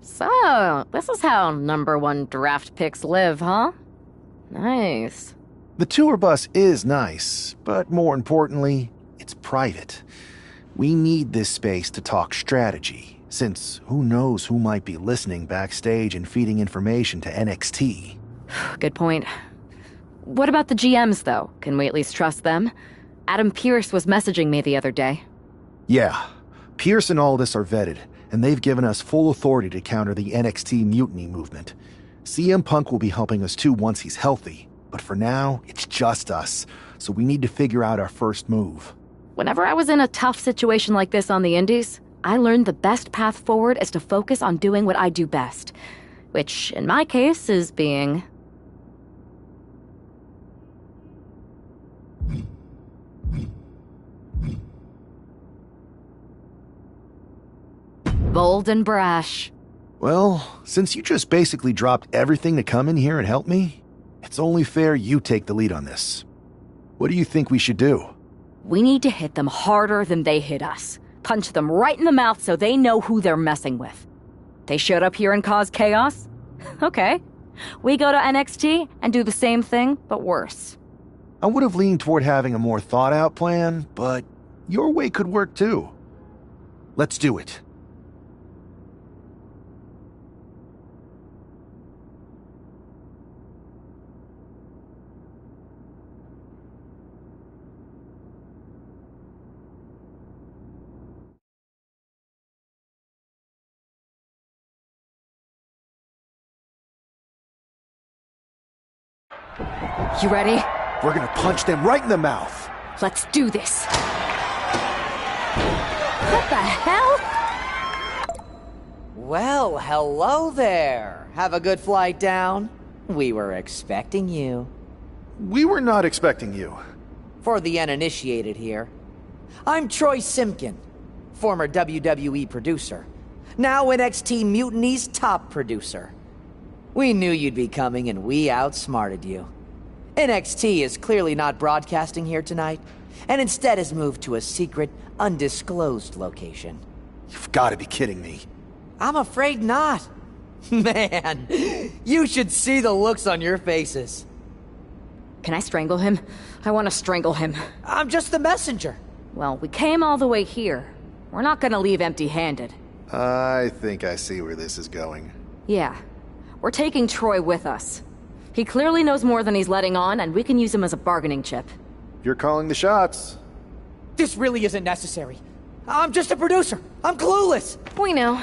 So, this is how #1 draft picks live, huh? Nice. The tour bus is nice, but more importantly, it's private. We need this space to talk strategy, since who knows who might be listening backstage and feeding information to NXT. Good point. What about the GMs, though? Can we at least trust them? Adam Pearce was messaging me the other day. Yeah, Pierce and Aldis are vetted, and they've given us full authority to counter the NXT mutiny movement. CM Punk will be helping us too once he's healthy, but for now, it's just us, so we need to figure out our first move. Whenever I was in a tough situation like this on the Indies, I learned the best path forward is to focus on doing what I do best, which, in my case, is being... bold and brash. Well, since you just basically dropped everything to come in here and help me, it's only fair you take the lead on this. What do you think we should do? We need to hit them harder than they hit us. Punch them right in the mouth so they know who they're messing with. They showed up here and caused chaos? Okay. We go to NXT and do the same thing, but worse. I would have leaned toward having a more thought-out plan, but your way could work too. Let's do it. You ready? We're gonna punch them right in the mouth. Let's do this. What the hell? Well, hello there. Have a good flight down. We were expecting you. We were not expecting you. For the uninitiated here, I'm Troy Simpkin, former WWE producer, now NXT Mutiny's top producer. We knew you'd be coming and we outsmarted you. NXT is clearly not broadcasting here tonight, and instead has moved to a secret, undisclosed location. You've got to be kidding me. I'm afraid not. Man, you should see the looks on your faces. Can I strangle him? I want to strangle him. I'm just the messenger. Well, we came all the way here. We're not gonna leave empty-handed. I think I see where this is going. Yeah. We're taking Troy with us. He clearly knows more than he's letting on, and we can use him as a bargaining chip. You're calling the shots. This really isn't necessary. I'm just a producer. I'm clueless. We know.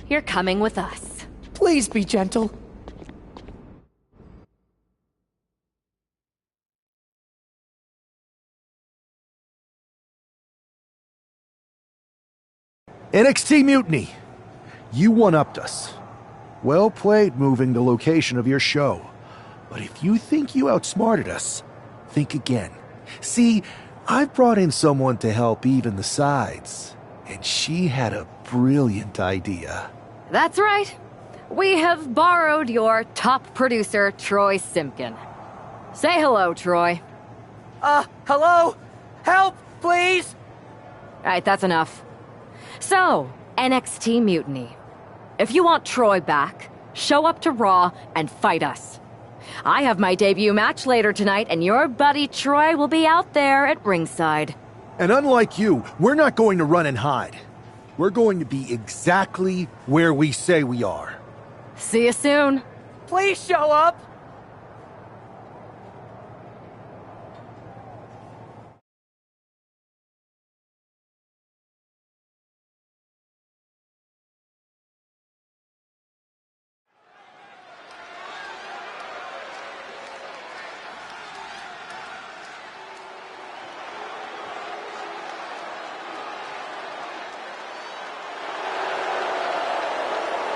You're coming with us. Please be gentle. NXT Mutiny. You one-upped us. Well played moving the location of your show. But if you think you outsmarted us, think again. See, I've brought in someone to help even the sides, and she had a brilliant idea. That's right. We have borrowed your top producer, Troy Simpkin. Say hello, Troy. Hello? Help, please? All right, that's enough. So, NXT Mutiny. If you want Troy back, show up to Raw and fight us. I have my debut match later tonight, and your buddy Troy will be out there at ringside. And unlike you, we're not going to run and hide. We're going to be exactly where we say we are. See you soon. Please show up.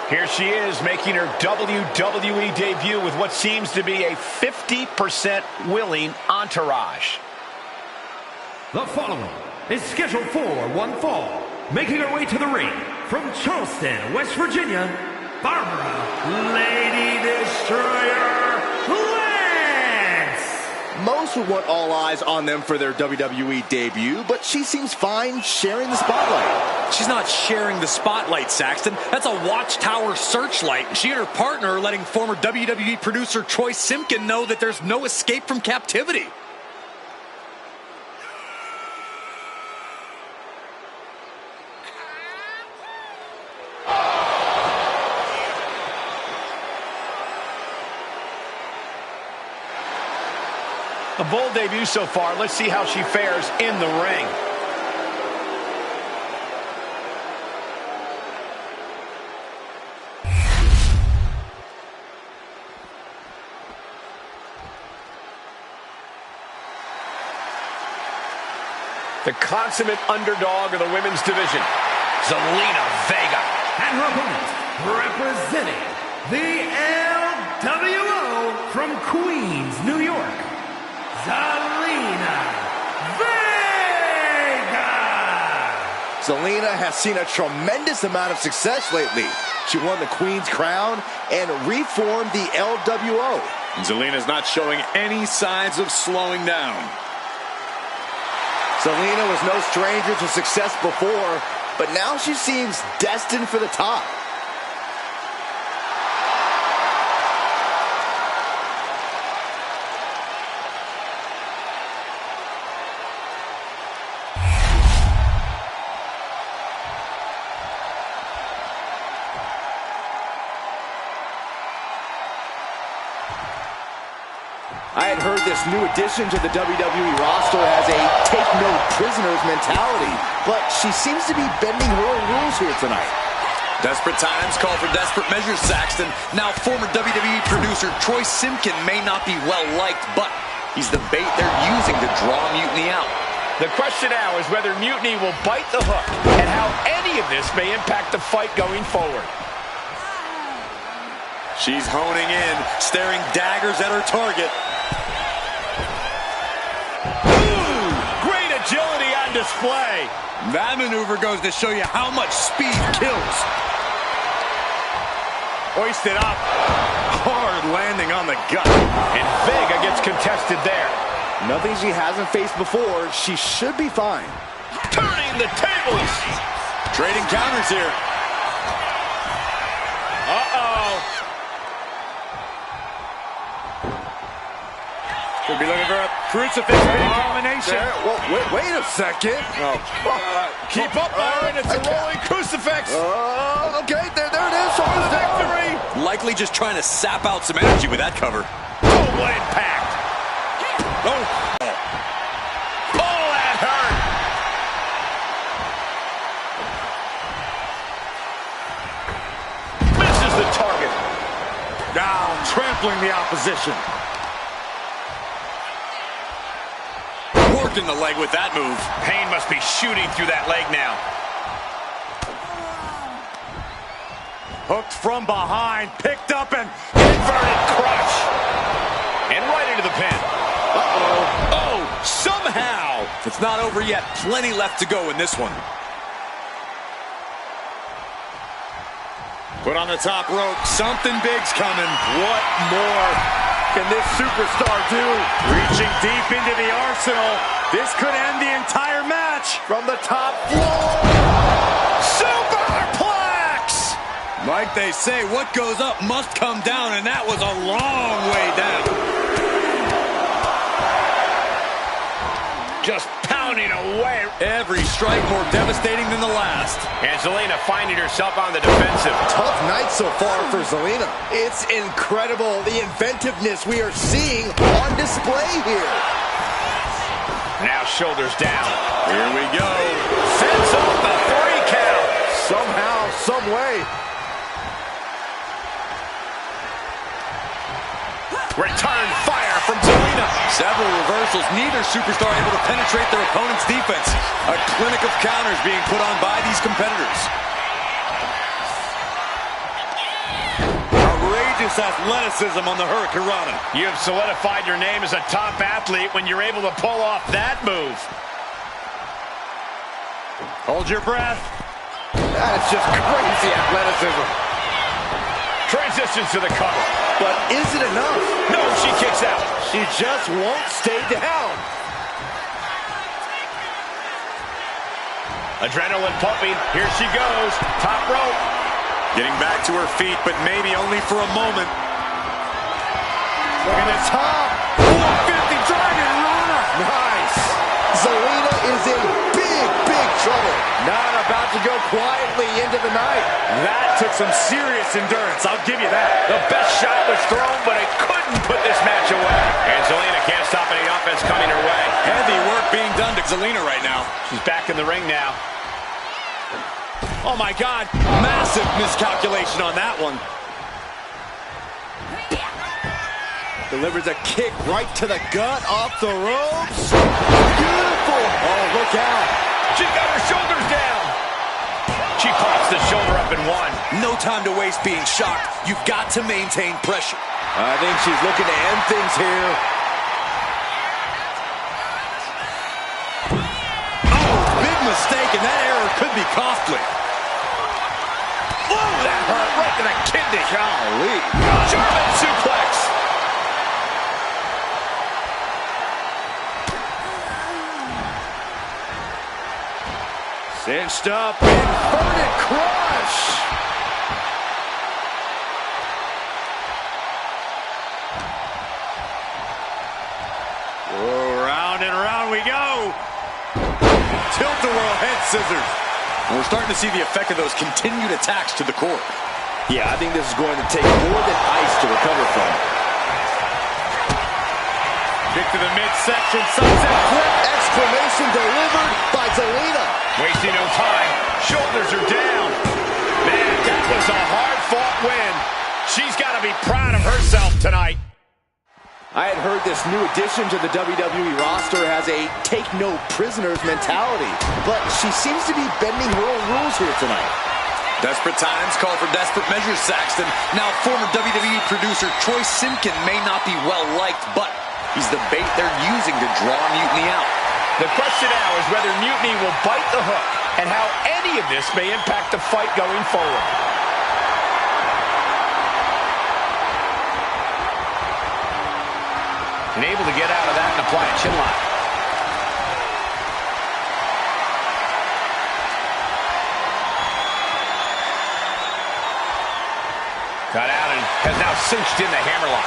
Here she is, making her WWE debut with what seems to be a 50% willing entourage. The following is scheduled for one fall, making her way to the ring from Charleston, West Virginia, Barbara Lady Destroyer Lance. Most would want all eyes on them for their WWE debut, but she seems fine sharing the spotlight. She's not sharing the spotlight, Saxton. That's a watchtower searchlight. She and her partner are letting former WWE producer Troy Simpkin know that there's no escape from captivity. A bold debut so far. Let's see how she fares in the ring. The consummate underdog of the women's division, Zelina Vega. And her opponent, representing the LWO from Queens, New York, Zelina Vega! Zelina has seen a tremendous amount of success lately. She won the Queen's Crown and reformed the LWO. Zelina's not showing any signs of slowing down. Zelina was no stranger to success before, but now she seems destined for the top. I had heard this new addition to the WWE roster has a take no prisoners mentality, but she seems to be bending her own rules here tonight. Desperate times call for desperate measures, Saxton. Now, former WWE producer Troy Simpkin may not be well-liked, but he's the bait they're using to draw Mutiny out. The question now is whether Mutiny will bite the hook and how any of this may impact the fight going forward. She's honing in, staring daggers at her target. Ooh, great agility on display. That maneuver goes to show you how much speed kills. Hoisted up. Hard landing on the gut. And Vega gets contested there. Nothing she hasn't faced before. She should be fine. Turning the tables. Trading counters here. Uh-oh. Could be looking for a crucifix combination. Well, wait a second. Keep up, Byron. It's a rolling crucifix. Okay, there it is. For the victory. Likely just trying to sap out some energy with that cover. Oh, what impact. Oh, that hurt. Misses the target. Now trampling the opposition. Working the leg with that move. Pain must be shooting through that leg now. Hooked from behind, picked up and Inverted crush. And right into the pin. Oh, somehow! It's not over yet. Plenty left to go in this one. put on the top rope. Something big's coming. What more can this superstar do? Reaching deep into the arsenal. This could end the entire match. From the top floor. Superplex! Like they say, what goes up must come down, and that was a long way down. Just pounding away. Every strike more devastating than the last. And Zelina finding herself on the defensive. Tough night so far for Zelina. It's incredible the inventiveness we are seeing on display here. Now shoulders down. Here we go. Fends off the 3 count. Somehow, some way. Return fire from Zelina. Several reversals, neither superstar able to penetrate their opponent's defense. A clinic of counters being put on by these competitors. Outrageous athleticism on the Hurricanrana. You have solidified your name as a top athlete when you're able to pull off that move. Hold your breath. That is just crazy athleticism. Transition resistance to the cover. But is it enough? No, she kicks out. She just won't stay down. Adrenaline pumping. Here she goes. Top rope. Getting back to her feet, but maybe only for a moment. Look at the top. 450 Dragon Rana. Nice. Zelina is in big trouble. Not about to go quietly into the night. That took some serious endurance, I'll give you that. The best shot was thrown, but it couldn't put this match away. And Zelina can't stop any offense coming her way. Heavy work being done to Zelina right now. She's back in the ring now. Oh my God, massive miscalculation on that one. Delivers a kick right to the gut, off the ropes. Beautiful. Oh, look out. She's got her shoulders down. She pops the shoulder up in one. No time to waste being shocked. You've got to maintain pressure. I think she's looking to end things here. Oh, big mistake, and that error could be costly. Oh, that hurt right to the kidney. Golly. German suplex. Cinched up, inverted crush. Oh, round and round we go. Tilt-a-whirl head scissors. We're starting to see the effect of those continued attacks to the core. Yeah, I think this is going to take more than ice to recover from. Kick to the midsection, sunset flip. Exclamation delivered by Zelina. Wasting no time. Shoulders are down. Man, that was a hard-fought win. She's got to be proud of herself tonight. I had heard this new addition to the WWE roster has a take-no-prisoners mentality, but she seems to be bending her own rules here tonight. Desperate times call for desperate measures, Saxton. Now, former WWE producer Troy Simkin may not be well-liked, but he's the bait they're using to draw Mutiny out. The question now is whether Mutiny will bite the hook and how any of this may impact the fight going forward. And able to get out of that and apply a chinlock. Got out and has now cinched in the hammerlock.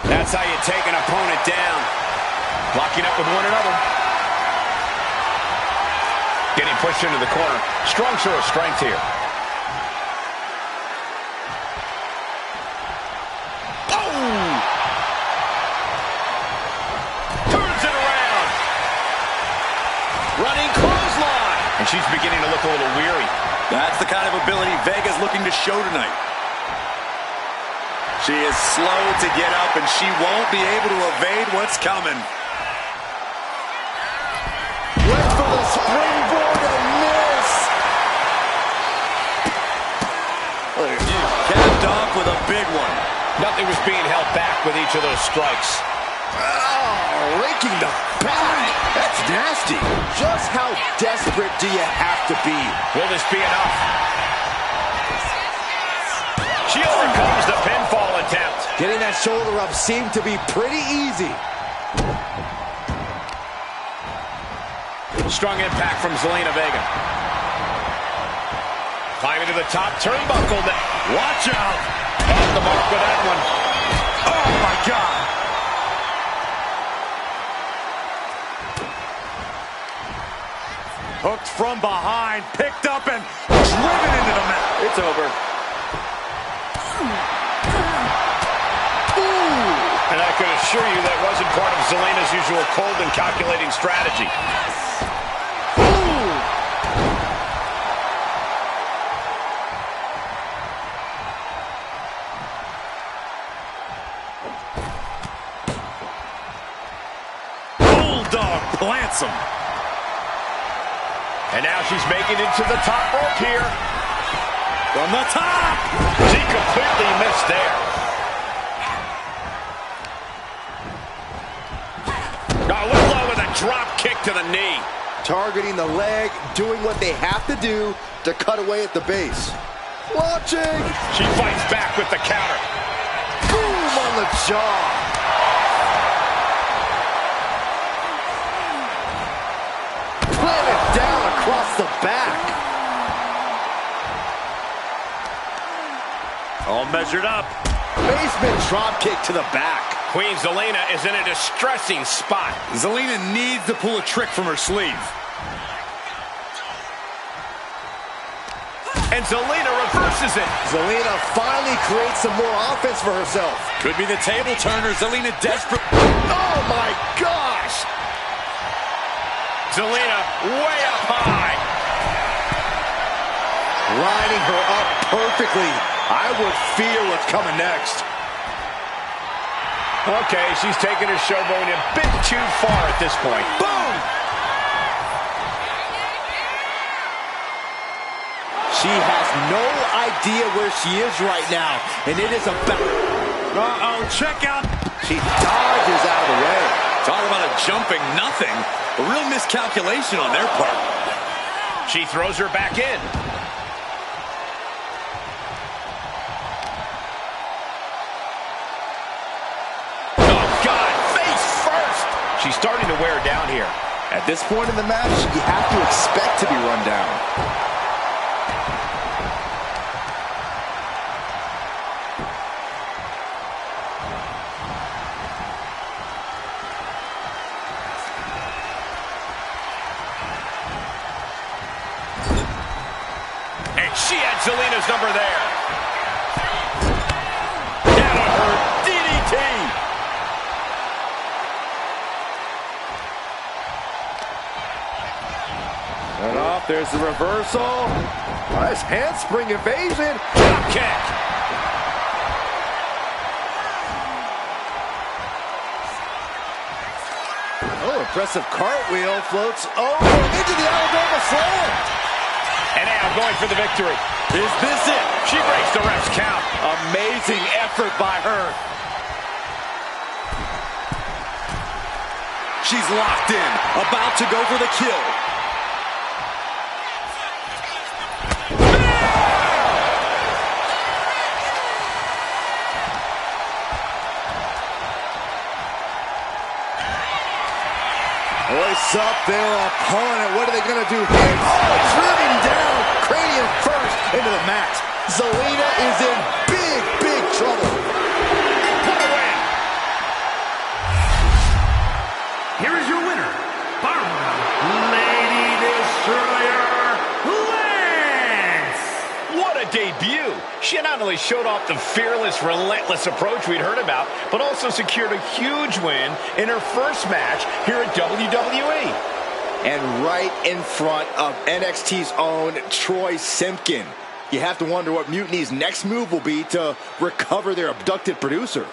That's how you take an opponent down. Locking up with one another. Getting pushed into the corner. Strong show of strength here. Oh! Turns it around. Running clothesline. And she's beginning to look a little weary. That's the kind of ability Vega's looking to show tonight. She is slow to get up, and she won't be able to evade what's coming. Went for the springboard and miss. Capped off with a big one. Nothing was being held back with each of those strikes. Oh, raking the back. That's nasty. Just how desperate do you have to be? Will this be enough? She overcomes the pinfall attempt. Getting that shoulder up seemed to be pretty easy. Strong impact from Zelina Vega. Climbing to the top turnbuckle. Watch out. Off the mark with that one. Oh, my God. Hooked from behind, picked up and driven into the mat. It's over. And I can assure you that wasn't part of Zelina's usual cold and calculating strategy. Bulldog plants him. And now she's making it to the top rope here. From the top! She completely missed there. Look low with a drop kick to the knee. Targeting the leg, doing what they have to do to cut away at the base. Launching! She fights back with the counter. Boom on the jaw. Planted down across the back. All measured up. Basement drop kick to the back. Queen Zelina is in a distressing spot. Zelina needs to pull a trick from her sleeve. And Zelina reverses it. Zelina finally creates some more offense for herself. Could be the table turner. Zelina desperate. Oh my gosh! Zelina way up high. Lining her up perfectly. I would fear what's coming next. Okay, she's taking her showboat a bit too far at this point. Boom! She has no idea where she is right now, and it is about... Uh-oh, check out. She dodges out of the way. Talk about a jumping nothing. A real miscalculation on their part. She throws her back in. She's starting to wear down here. At this point in the match, you have to expect to be run down. And she had Zelina's number there. Down on her DDT. And off, there's the reversal. Nice handspring evasion. Drop kick. Oh, impressive cartwheel. Floats over into the Alabama slam. And now going for the victory. Is this it? She breaks the ref's count. Amazing effort by her. She's locked in, about to go for the kill. Hoists up their opponent. What are they going to do here? Oh, driven down. Cranium first into the mat. Zelina is in big, big trouble. For the win. Here is your winner, Barbara Lady Destroyer Lance. What a debut. She not only showed off the fearless, relentless approach we'd heard about, but also secured a huge win in her first match here at WWE. And right in front of NXT's own Troy Simpkin. You have to wonder what Mutiny's next move will be to recover their abducted producer.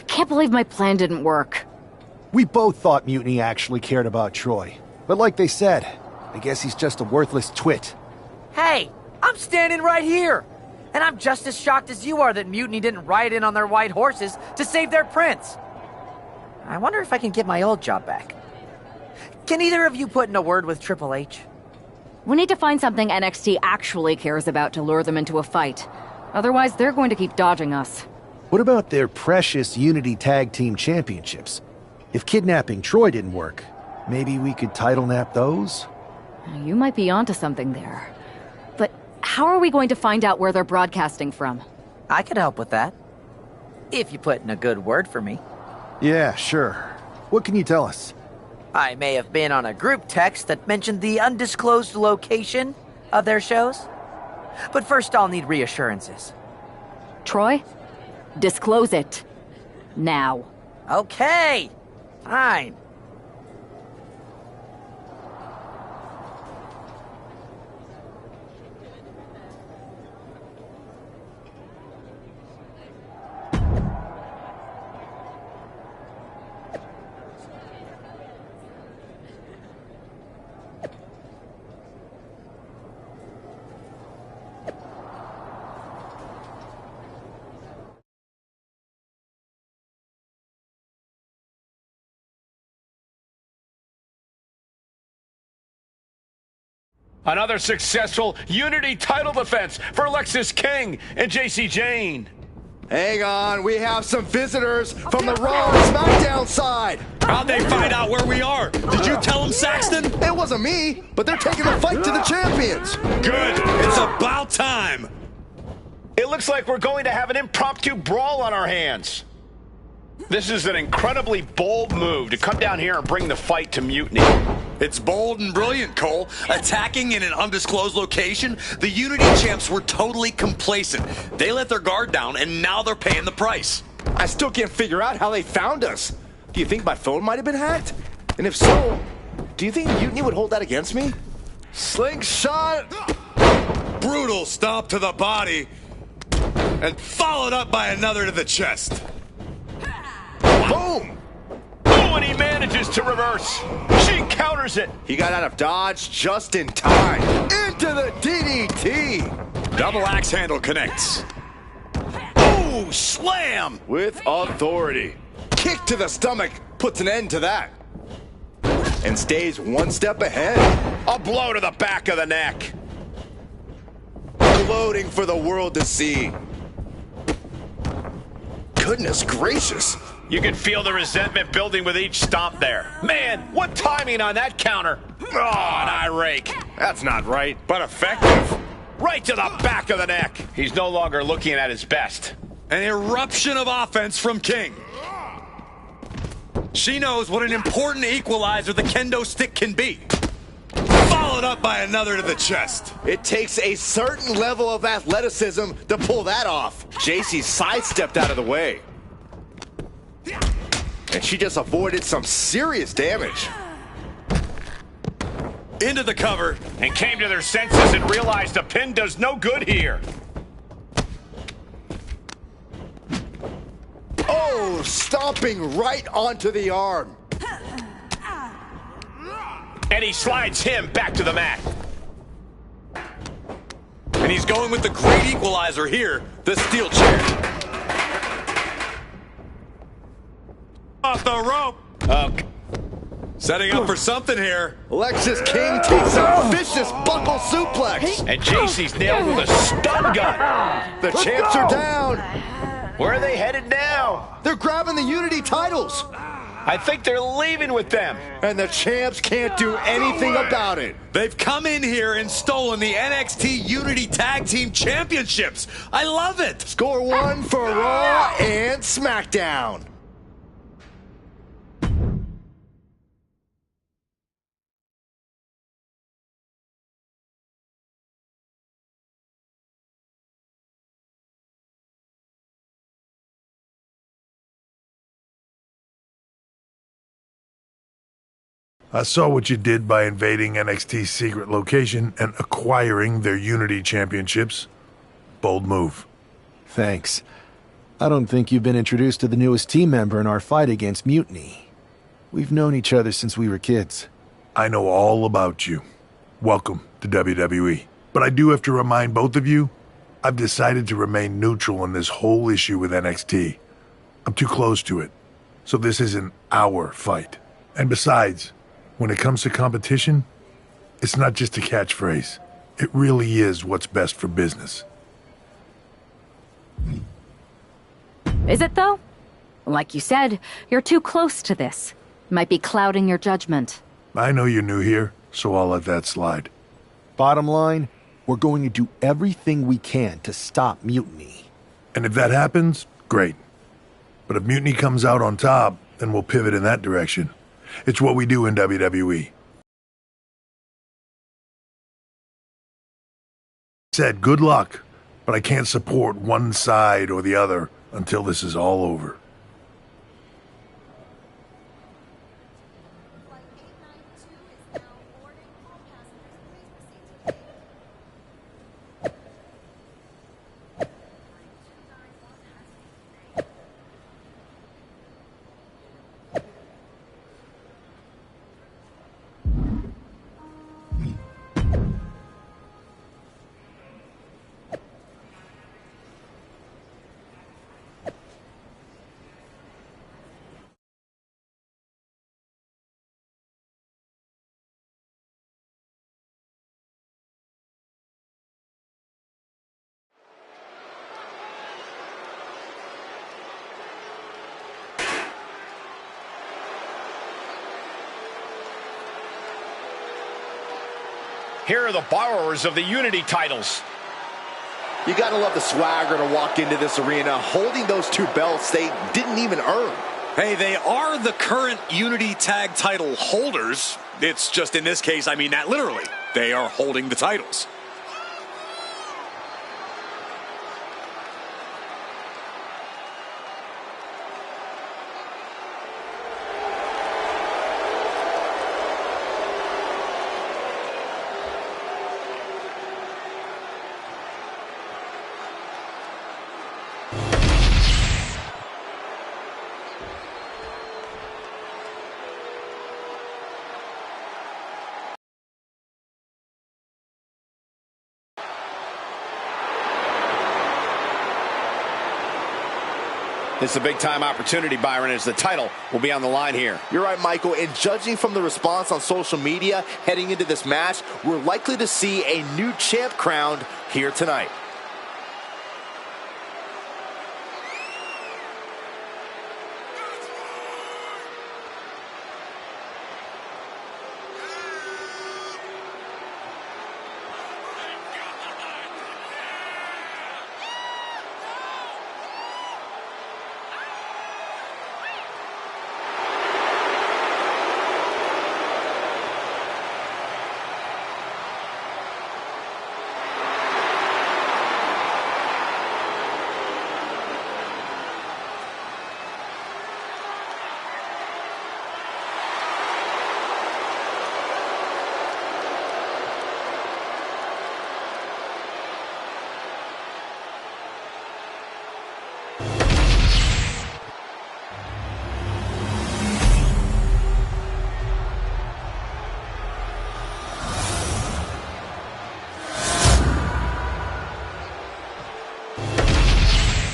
I can't believe my plan didn't work. We both thought Mutiny actually cared about Troy. But like they said, I guess he's just a worthless twit. Hey, I'm standing right here. And I'm just as shocked as you are that Mutiny didn't ride in on their white horses to save their prince. I wonder if I can get my old job back. Can either of you put in a word with Triple H? We need to find something NXT actually cares about to lure them into a fight. Otherwise, they're going to keep dodging us. What about their precious Unity Tag Team Championships? If kidnapping Troy didn't work, maybe we could title nap those? You might be onto something there. But how are we going to find out where they're broadcasting from? I could help with that. If you put in a good word for me. Yeah, sure. What can you tell us? I may have been on a group text that mentioned the undisclosed location of their shows. But first I'll need reassurances. Troy? Disclose it. Now. Okay. Fine. Another successful Unity title defense for Lexis King and JC Jane. Hang on, we have some visitors from the Raw and SmackDown side. How'd they find out where we are? Did you tell them, Saxton? It wasn't me, but they're taking the fight to the champions. Good. It's about time. It looks like we're going to have an impromptu brawl on our hands. This is an incredibly bold move to come down here and bring the fight to Mutiny. It's bold and brilliant, Cole. Attacking in an undisclosed location, the Unity champs were totally complacent. They let their guard down, and now they're paying the price. I still can't figure out how they found us. Do you think my phone might have been hacked? And if so, do you think Mutiny would hold that against me? Slingshot! Brutal stomp to the body, and followed up by another to the chest. Boom! Oh, and he manages to reverse. She counters it. He got out of dodge just in time. Into the DDT! Double axe handle connects. Ooh, slam! With authority. Kick to the stomach puts an end to that. And stays one step ahead. A blow to the back of the neck. Gloating for the world to see. Goodness gracious. You can feel the resentment building with each stomp there. Man, what timing on that counter. Oh, an eye rake. That's not right, but effective. Right to the back of the neck. He's no longer looking at his best. An eruption of offense from King. She knows what an important equalizer the kendo stick can be. Followed up by another to the chest. It takes a certain level of athleticism to pull that off. JC sidestepped out of the way. And she just avoided some serious damage. Into the cover. And came to their senses and realized a pin does no good here. Oh, stomping right onto the arm. And he slides him back to the mat. And he's going with the great equalizer here, the steel chair. Off the rope. Setting up for something here. Lexis King takes a vicious buckle suplex. And JC's nailed with a stun gun. The champs are down. Where are they headed now? They're grabbing the Unity titles. I think they're leaving with them. And the champs can't do anything about it. They've come in here and stolen the NXT Unity Tag Team Championships. I love it. Score one for Raw and SmackDown. I saw what you did by invading NXT's secret location and acquiring their Unity championships. Bold move. Thanks. I don't think you've been introduced to the newest team member in our fight against Mutiny. We've known each other since we were kids. I know all about you. Welcome to WWE. But I do have to remind both of you, I've decided to remain neutral on this whole issue with NXT. I'm too close to it, so this isn't our fight. And besides, when it comes to competition, it's not just a catchphrase. It really is what's best for business. Is it, though? Like you said, you're too close to this. Might be clouding your judgment. I know you're new here, so I'll let that slide. Bottom line, we're going to do everything we can to stop mutiny. And if that happens, great. But if mutiny comes out on top, then we'll pivot in that direction. It's what we do in WWE. Said good luck, but I can't support one side or the other until this is all over. Here are the borrowers of the Unity titles. You gotta love the swagger to walk into this arena holding those two belts they didn't even earn. Hey, they are the current Unity Tag title holders. It's just in this case, I mean that literally. They are holding the titles. This is a big-time opportunity, Byron, as the title will be on the line here. You're right, Michael, and judging from the response on social media heading into this match, we're likely to see a new champ crowned here tonight.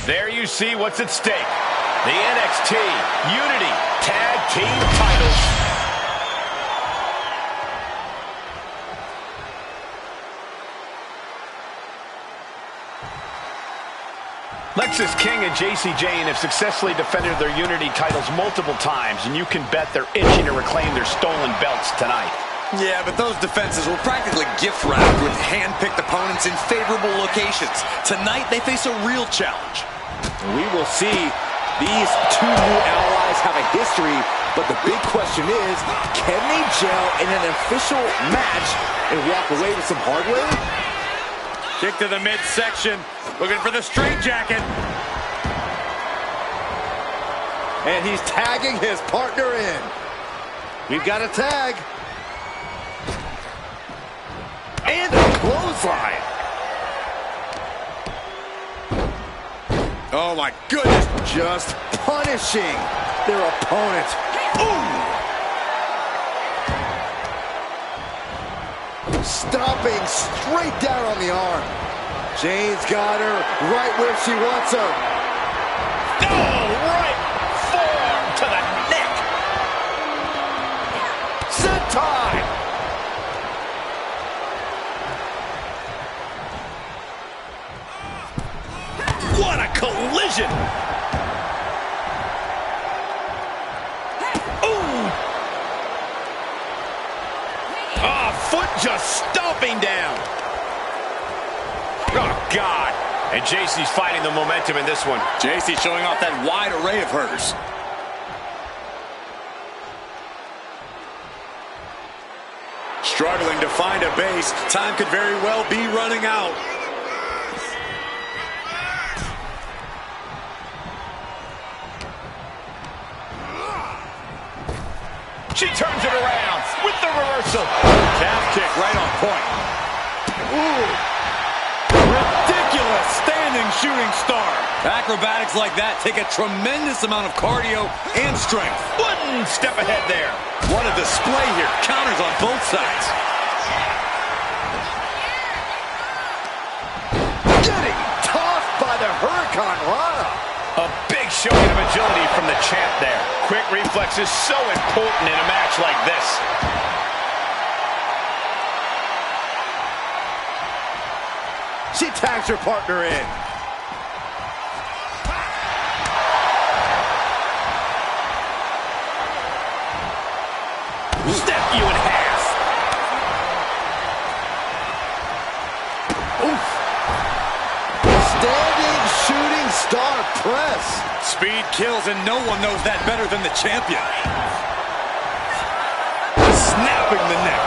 There you see what's at stake. The NXT Unity Tag Team titles. Lexis King and Jacy Jayne have successfully defended their Unity titles multiple times, and you can bet they're itching to reclaim their stolen belts tonight. Yeah, but those defenses were practically gift-wrapped with hand-picked opponents in favorable locations. Tonight, they face a real challenge. We will see these two new allies have a history, but the big question is, can they gel in an official match and walk away with some hardware? Kick to the midsection, looking for the straitjacket. And he's tagging his partner in. We've got a tag. And a clothesline. Oh my goodness. Just punishing their opponent. Ooh! Stomping straight down on the arm. Jane's got her right where she wants her. Oh, right forearm to the neck. Senton! What a collision! Ooh! Oh, foot just stomping down. Oh, God. And JC's fighting the momentum in this one. JC showing off that wide array of hers. Struggling to find a base. Time could very well be running out. She turns it around with the reversal. Calf kick right on point. Ooh. Ridiculous standing shooting star. Acrobatics like that take a tremendous amount of cardio and strength. One step ahead there. What a display here. Counters on both sides. Getting tossed by the Hurricane Rana. A big showing of agility from the champ there. Quick reflexes so important in a match like this. She tags her partner in. Step you in half. Oof. Standing shooting star press. Speed kills, and no one knows that better than the champion. Snapping the neck.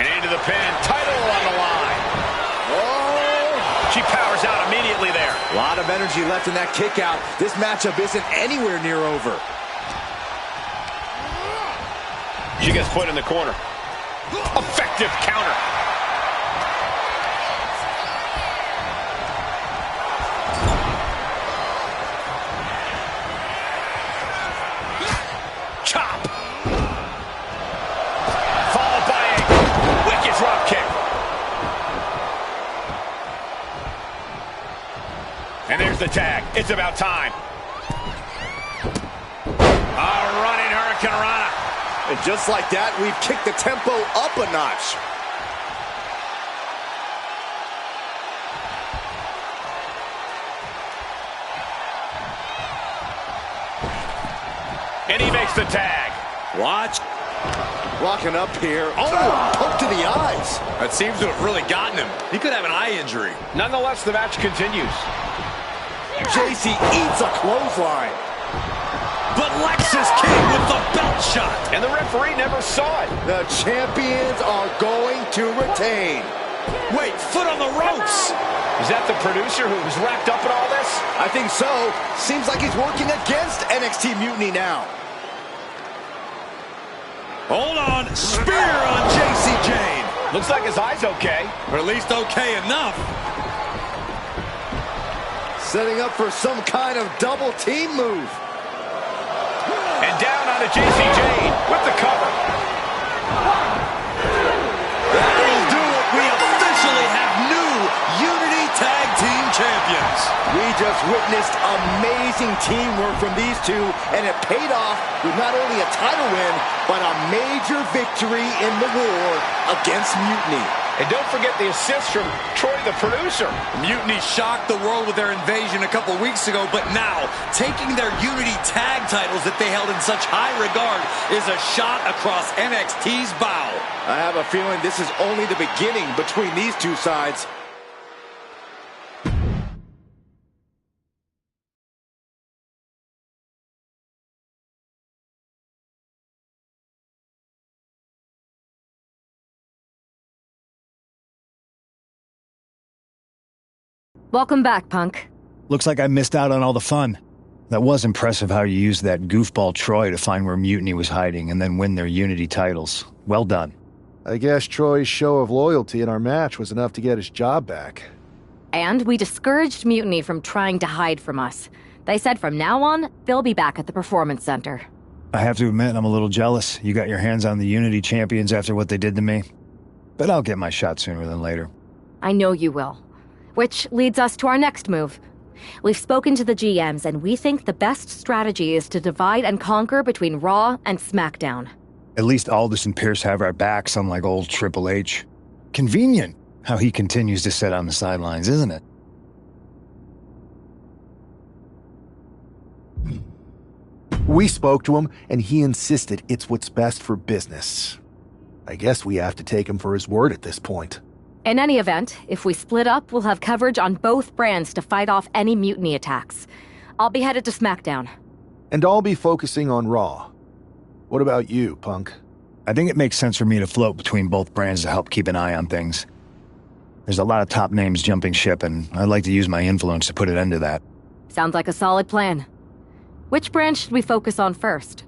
And into the pin. Title on the line. Oh! She powers out immediately there. A lot of energy left in that kick out. This matchup isn't anywhere near over. She gets put in the corner. Effective counter. Chop. Followed by a wicked drop kick. And there's the tag. It's about time. A running Hurricane Rana. And just like that, we've kicked the tempo up a notch. And he makes the tag. Watch. Rocking up here. Oh, poke to the eyes. That seems to have really gotten him. He could have an eye injury. Nonetheless, the match continues. JC eats a clothesline. But Lexus King with the belt shot. And the referee never saw it. The champions are going to retain. Wait, foot on the ropes. Is that the producer who was wrapped up in all this? I think so. Seems like he's working against NXT Mutiny now. Hold on. Spear on JC Jane. Looks like his eye's okay. Or at least okay enough. Setting up for some kind of double team move. And down onto JC Jane with the cover. That'll do it. We officially have new Unity Tag Team Champions. We just witnessed amazing teamwork from these two, and it paid off with not only a title win, but a major victory in the war against Mutiny. And don't forget the assist from Troy, the producer. Mutiny shocked the world with their invasion a couple weeks ago, but now, taking their Unity tag titles that they held in such high regard is a shot across NXT's bow. I have a feeling this is only the beginning between these two sides. Welcome back, Punk. Looks like I missed out on all the fun. That was impressive how you used that goofball Troy to find where Mutiny was hiding and then win their Unity titles. Well done. I guess Troy's show of loyalty in our match was enough to get his job back. And we discouraged Mutiny from trying to hide from us. They said from now on, they'll be back at the Performance Center. I have to admit, I'm a little jealous. You got your hands on the Unity champions after what they did to me. But I'll get my shot sooner than later. I know you will. Which leads us to our next move. We've spoken to the GMs, and we think the best strategy is to divide and conquer between Raw and SmackDown. At least Aldous and Pierce have our backs, unlike old Triple H. Convenient how he continues to sit on the sidelines, isn't it? We spoke to him, and he insisted it's what's best for business. I guess we have to take him for his word at this point. In any event, if we split up, we'll have coverage on both brands to fight off any mutiny attacks. I'll be headed to SmackDown. And I'll be focusing on Raw. What about you, Punk? I think it makes sense for me to float between both brands to help keep an eye on things. There's a lot of top names jumping ship, and I'd like to use my influence to put an end to that. Sounds like a solid plan. Which brand should we focus on first?